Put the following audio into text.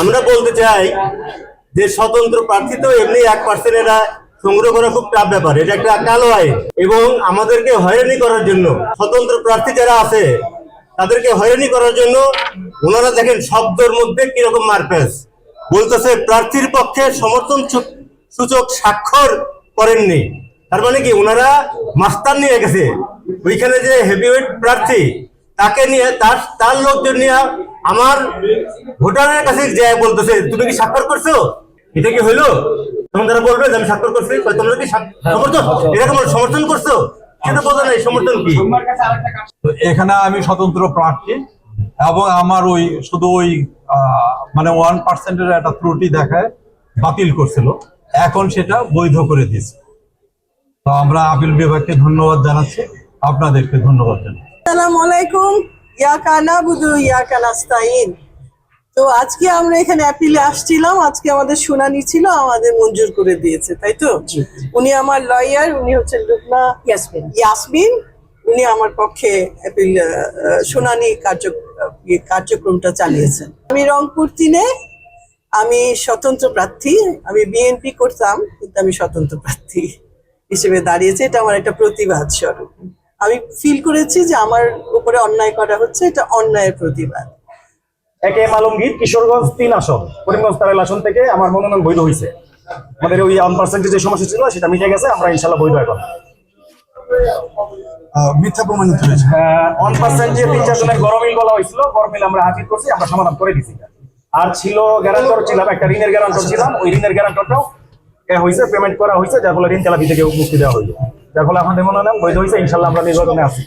আমরা বলতে চাই যে স্বতন্ত্র প্রার্থী তো এমনি 1% এরা সংগ্রহ করা খুব টাফ ব্যাপার, এটা একটা কালো আইন এবং আমাদেরকে হয়রানি করার জন্য স্বতন্ত্র প্রার্থী যারা আছে তাদেরকে হয়রানি করার জন্য ওনারা দেখেন শব্দের মধ্যে কিরকম মারপ্যাচ বলতেছে, প্রার্থীর পক্ষে সমর্থন সূচক স্বাক্ষর করেননি। তার মানে কি ওনারা মাস্টার নিয়ে গেছে, ওইখানে যে হেভিওয়েট প্রার্থী তাকে নিয়ে তার লোকজন নিয়ে আমার ভোটারের কাছে যে বলতেছে তুমি কি স্বাক্ষর করছো, এটা কি হইলো? তখন তারা বলবে যে আমি স্বাক্ষর করছি, তোমরা কি সমর্থন এরকম সমর্থন করছো, সেটা বোঝা নাই সমর্থন কি। এখানে আমি স্বতন্ত্র প্রার্থী এবং আমার ওই শুধু ওই মানে 1% একটা ত্রুটি দেখায় বাতিল করছিল, এখন সেটা বৈধ করে দিয়েছে। তো আমরা আপিল বিভাগকে ধন্যবাদ জানাচ্ছি, আপনাদেরকে ধন্যবাদ জানাচ্ছি। আসসালামু আলাইকুম, ইয়াকা নাবুদু ইয়াকা নাস্তাইন। তো আজকে আমরা এখানে অ্যাপিলে আসছিলাম, আজকে আমাদের শুনানি ছিল, আমাদের মঞ্জুর করে দিয়েছে, তাই তো? উনি আমার লয়ার, উনি হচ্ছেন লুবনা ইয়াসমিন, উনি আমার পক্ষে অ্যাপিল শুনানি কার্যক্রমটা চালিয়েছেন। আমি রংপুর 3-এ, আমি স্বতন্ত্র প্রার্থী, আমি বিএনপি করতাম কিন্তু আমি স্বতন্ত্র প্রার্থী হিসেবে দাঁড়িয়েছি। এটা আমার একটা প্রতিবাদ স্বরূপ। আমি ফিল করেছি যে আমার উপরে অন্যায় করা হচ্ছে, এটা অন্যায়ের প্রতিবাদ। একে আলমগীর, কিশোরগঞ্জ 3 আসন, করিমগঞ্জ 13 আসন থেকে আমার মনোনয়ন বৈধ হয়েছে। আমাদের ওই 1% যে সমস্যা ছিল সেটা মিটে গেছে, আমরা ইনশাল্লাহ বৈধ এখন। মিথ্যা প্রমাণিত হয়েছে 1% যে 3-4 জনের গরমিল বলা হয়েছিল, গরমিল আমরা হাজির করছি, আমরা সমাধান করে দিছি। আর ছিল গ্যারান্টর ছিলাম, একটা ঋণের গ্যারান্টর ছিলাম, ওই ঋণের গ্যারান্টরটাও হয়েছে, পেমেন্ট করা হয়েছে, যার ফলে ঋণ খেলাপি থেকে মুক্তি দেওয়া হয়েছে, যার ফলে আমাদের মনোনয়ন বৈধ হয়েছে। ইনশাল্লাহ আমরা নির্বাচনে আছি।